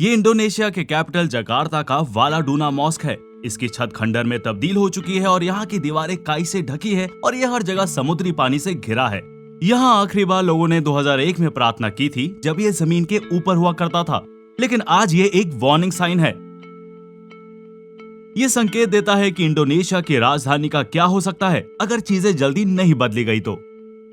ये इंडोनेशिया के capital Jakarta का वालाडूना मॉस्क है। इसकी छत खंडर में तब्दील हो चुकी है और यहाँ की दीवारें काई से ढकी है और ये हर जगह समुद्री पानी से घिरा है। यहाँ आखिरी बार लोगों ने 2001 में प्रार्थना की थी जब ये जमीन के ऊपर हुआ करता था, लेकिन आज ये एक वार्निंग साइन है। ये संकेत देता है कि इंडोनेशिया की राजधानी का क्या हो सकता है अगर चीजें जल्दी नहीं बदली गई तो।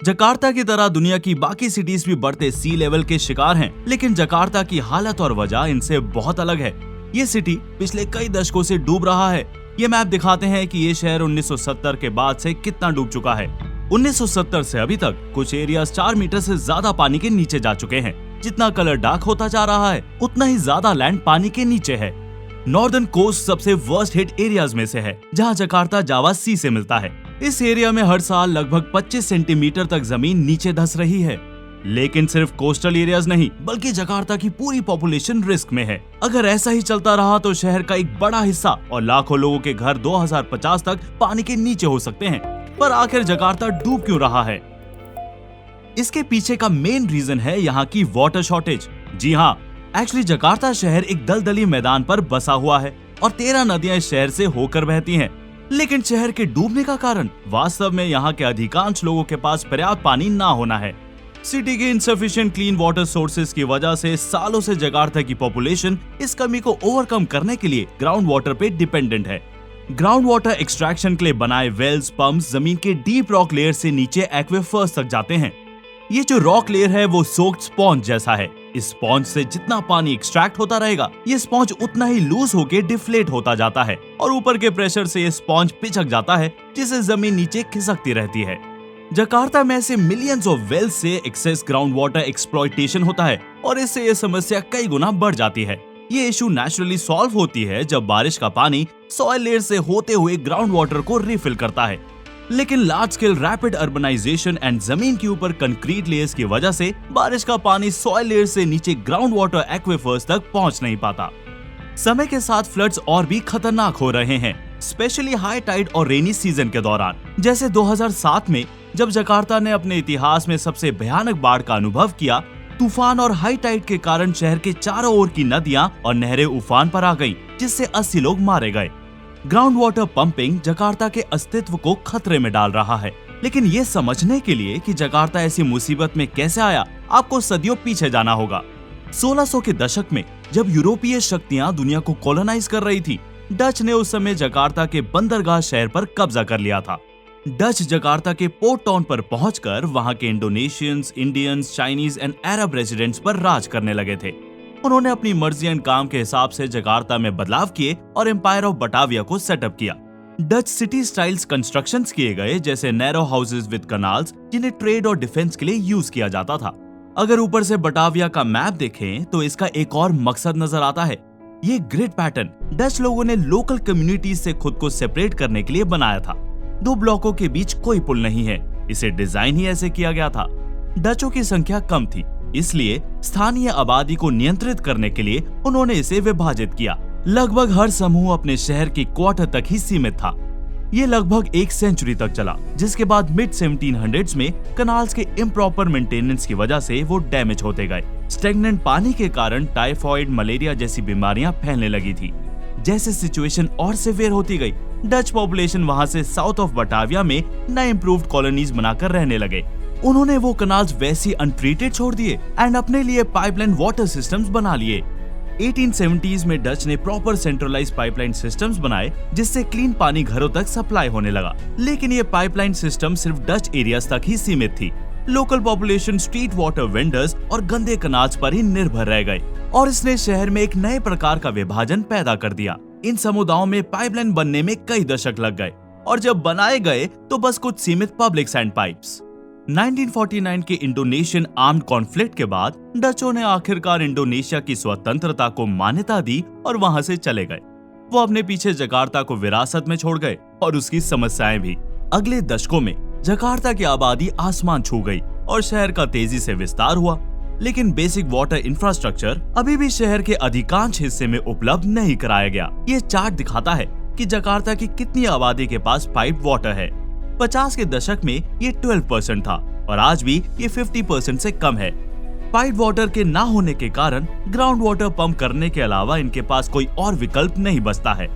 जकार्ता की तरह दुनिया की बाकी सिटीज भी बढ़ते सी लेवल के शिकार हैं, लेकिन जकार्ता की हालत और वजह इनसे बहुत अलग है। ये सिटी पिछले कई दशकों से डूब रहा है। ये मैप दिखाते हैं कि ये शहर 1970 के बाद से कितना डूब चुका है। 1970 से अभी तक कुछ एरियाज 4 मीटर से ज्यादा पानी के नीचे जा चुके हैं। जितना कलर डार्क होता जा रहा है उतना ही ज्यादा लैंड पानी के नीचे है। नॉर्दर्न कोस्ट सबसे वर्स्ट हिट एरियाज में से है, जहाँ जकार्ता जावा सी से मिलता है। इस एरिया में हर साल लगभग 25 सेंटीमीटर तक जमीन नीचे धंस रही है। लेकिन सिर्फ कोस्टल एरियाज नहीं, बल्कि जकार्ता की पूरी पॉपुलेशन रिस्क में है। अगर ऐसा ही चलता रहा तो शहर का एक बड़ा हिस्सा और लाखों लोगों के घर 2050 तक पानी के नीचे हो सकते हैं। पर आखिर जकार्ता डूब क्यों रहा है? इसके पीछे का मेन रीजन है यहाँ की वाटर शॉर्टेज। जी हाँ, एक्चुअली जकार्ता शहर एक दलदली मैदान पर बसा हुआ है और 13 नदियां इस शहर से होकर बहती हैं। लेकिन शहर के डूबने का कारण वास्तव में यहाँ के अधिकांश लोगों के पास पर्याप्त पानी ना होना है। सिटी के इनसफिशिएंट क्लीन वाटर सोर्सेज की वजह से सालों से जकार्ता की पॉपुलेशन इस कमी को ओवरकम करने के लिए ग्राउंड वाटर पे डिपेंडेंट है। ग्राउंड वाटर एक्सट्रैक्शन के लिए बनाए वेल्स, पंप्स जमीन के डीप रॉक लेयर से नीचे एक्वेफर्स तक जाते हैं। ये जो रॉक लेयर है वो सोक्ड स्पॉन्ज जैसा है। इस स्पॉन्ज से जितना पानी एक्सट्रैक्ट होता रहेगा, ये स्पॉन्ज उतना ही लूज होके डिफ्लेट होता जाता है और ऊपर के प्रेशर से ये स्पॉन्ज पिचक जाता है, जिससे जमीन नीचे खिसकती रहती है। जकार्ता में ऐसे मिलियंस ऑफ वेल्स से एक्सेस ग्राउंड वाटर एक्सप्लॉयटेशन होता है और इससे ये समस्या कई गुना बढ़ जाती है। ये इशू नेचुरली सॉल्व होती है जब बारिश का पानी सॉइल लेयर से होते हुए ग्राउंड वाटर को रिफिल करता है। लेकिन large scale rapid urbanisation and जमीन के ऊपर कंक्रीट लेयर्स की वजह से बारिश का पानी सॉइल लेयर से नीचे ग्राउंड वाटर एक्वेफर्स तक पहुंच नहीं पाता। समय के साथ फ्लड्स और भी खतरनाक हो रहे हैं, स्पेशली हाई टाइड और रेनी सीजन के दौरान। जैसे 2007 में जब जकार्ता ने अपने इतिहास में सबसे भयानक बाढ़ का अनुभव किया। तूफान और हाई टाइड के कारण शहर के चारों ओर की नदियां और नहरें उफान पर आ गईं, जिससे 80 लोग मारे गए। ग्राउंड वाटर पंपिंग जकार्ता के अस्तित्व को खतरे में डाल रहा है। लेकिन ये समझने के लिए कि जकार्ता ऐसी मुसीबत में कैसे आया, आपको सदियों पीछे जाना होगा। 1600 के दशक में जब यूरोपीय शक्तियां दुनिया को कॉलोनाइज कर रही थी, डच ने उस समय जकार्ता के बंदरगाह शहर पर कब्जा कर लिया था। डच जकार्ता के पोर्ट टाउन पर पहुंचकर वहां के Indonesians, Indians, Chinese and Arab residents पर राज करने लगे थे। उन्होंने अपनी मर्जी एंड काम के हिसाब से जकार्ता में बदलाव किए और एम्पायर ऑफ बटाविया को सेटअप किया। डच सिटी स्टाइल्स कंस्ट्रक्शंस किए गए, जैसे नैरो हाउसेस विद कनाल्स, जिन्हें ट्रेड और डिफेंस के लिए यूज किया जाता था। अगर ऊपर से बटाविया का मैप देखें तो इसका एक और मकसद नजर आता है। ये ग्रिड पैटर्न डच लोगों ने लोकल कम्युनिटीज से खुद को सेपरेट करने के लिए बनाया था। 2 ब्लॉकों के बीच कोई पुल नहीं है, इसे डिजाइन ही ऐसे किया गया था। डचों की संख्या कम थी, इसलिए स्थानीय आबादी को नियंत्रित करने के लिए उन्होंने इसे विभाजित किया। लगभग हर समूह अपने शहर के क्वार्टर तक ही सीमित था। ये लगभग 1 सेंचुरी तक चला, जिसके बाद मिड 1700s में कनाल्स के इम्प्रॉपर मेंटेनेंस की वजह से वो डैमेज होते गए। स्टेगनेंट पानी के कारण टाइफॉइड, मलेरिया जैसी बीमारियां फैलने लगी थी। जैसे सिचुएशन और सिवियर होती गई, डच पॉपुलेशन वहां से साउथ ऑफ बटाविया में नए इम्प्रूव्ड कॉलोनीज बनाकर रहने लगे। उन्होंने वो कनाल्स वैसी अनट्रीटेड छोड़ दिए एंड अपने लिए पाइपलाइन वाटर सिस्टम्स बना लिए। 1870s में डच ने प्रॉपर सेंट्रलाइज पाइपलाइन सिस्टम्स बनाए, जिससे क्लीन पानी घरों तक सप्लाई होने लगा। लेकिन ये पाइपलाइन सिस्टम सिर्फ डच एरियाज तक ही सीमित थी। Local population street water vendors और गंदे कनाल्स पर ही निर्भर रह गए और इसने शहर में एक नए प्रकार का विभाजन पैदा कर दिया। इन समुदायों में पाइपलाइन बनने में कई दशक लग गए और जब बनाए गए तो बस कुछ सीमित पब्लिक सैंड पाइप्स। 1949 के इंडोनेशियन आर्म्ड कॉन्फ्लिक्ट के बाद डचों ने आखिरकार इंडोनेशिया की स्वतंत्रता को मान्यता दी और वहां से चले गए। वो अपने पीछे जकार्ता को विरासत में छोड़ गए और उसकी समस्याएं भी। अगले दशकों में जकार्ता की आबादी आसमान छू गई और शहर का तेजी से विस्तार हुआ। लेकिन बेसिक वाटर इंफ्रास्ट्रक्चर अभी भी शहर के अधिकांश हिस्से में उपलब्ध नहीं कराया गया। ये चार्ट दिखाता है कि जकार्ता की कितनी आबादी के पास पाइप वाटर है। 50 के दशक में ये 12% था और आज भी ये 50% से कम है। पाइप वाटर के ना होने के कारण ग्राउंड वाटर पंप करने के अलावा इनके पास कोई और विकल्प नहीं बचता है।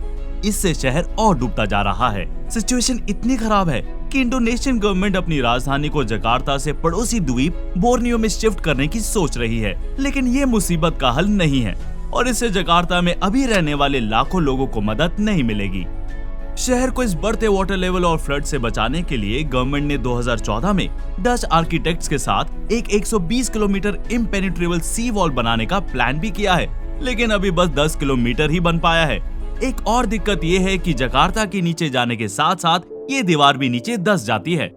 इससे शहर और डूबता जा रहा है। सिचुएशन इतनी खराब है कि इंडोनेशियन गवर्नमेंट अपनी राजधानी को जकार्ता से पड़ोसी द्वीप बोर्नियो में शिफ्ट करने की सोच रही है, लेकिन ये मुसीबत का हल नहीं है और इससे जकार्ता में अभी रहने वाले लाखों लोगों को मदद नहीं मिलेगी। शहर को इस बढ़ते वाटर लेवल और फ्लड से बचाने के लिए गवर्नमेंट ने 2014 में डच आर्किटेक्ट्स के साथ एक 120 किलोमीटर इम्पेनिट्रेबल सी वॉल बनाने का प्लान भी किया है, लेकिन अभी बस 10 किलोमीटर ही बन पाया है। एक और दिक्कत ये है कि जकार्ता के नीचे जाने के साथ साथ ये दीवार भी नीचे धंस जाती है।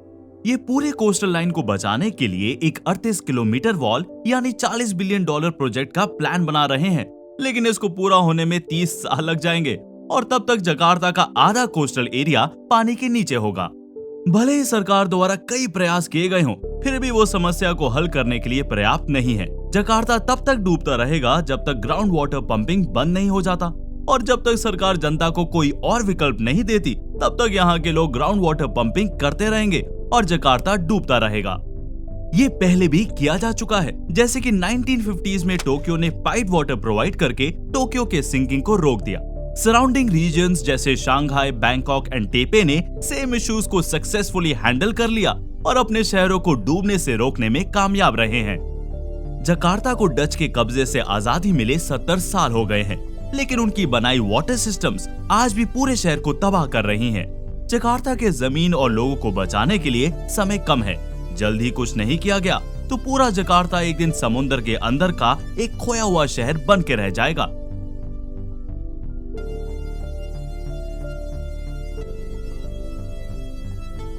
ये पूरे कोस्टल लाइन को बचाने के लिए एक 38 किलोमीटर वॉल यानी $40 बिलियन प्रोजेक्ट का प्लान बना रहे हैं, लेकिन इसको पूरा होने में 30 साल लग जाएंगे और तब तक जकार्ता का आधा कोस्टल एरिया पानी के नीचे होगा। भले ही सरकार द्वारा कई प्रयास किए गए हों, फिर भी वो समस्या को हल करने के लिए पर्याप्त नहीं है। जकार्ता तब तक डूबता रहेगा जब तक ग्राउंड वाटर पंपिंग बंद नहीं हो जाता, और जब तक सरकार जनता को कोई और विकल्प नहीं देती तब तक यहाँ के लोग ग्राउंड वाटर पंपिंग करते रहेंगे और जकार्ता डूबता रहेगा। ये पहले भी किया जा चुका है, जैसे कि 1950s में टोक्यो ने पाइप वाटर प्रोवाइड करके टोक्यो के सिंकिंग को रोक दिया। सराउंडिंग रीजन्स जैसे शंघाई, बैंकॉक एंड टेपे ने सेम इश्यूज को सक्सेसफुली हैंडल कर लिया और अपने शहरों को डूबने से रोकने में कामयाब रहे हैं। जकार्ता को डच के कब्जे से आजादी मिले 70 साल हो गए हैं, लेकिन उनकी बनाई वाटर सिस्टम्स आज भी पूरे शहर को तबाह कर रही हैं। जकार्ता के जमीन और लोगों को बचाने के लिए समय कम है। जल्द ही कुछ नहीं किया गया तो पूरा जकार्ता एक दिन समुद्र के अंदर का एक खोया हुआ शहर बन के रह जाएगा।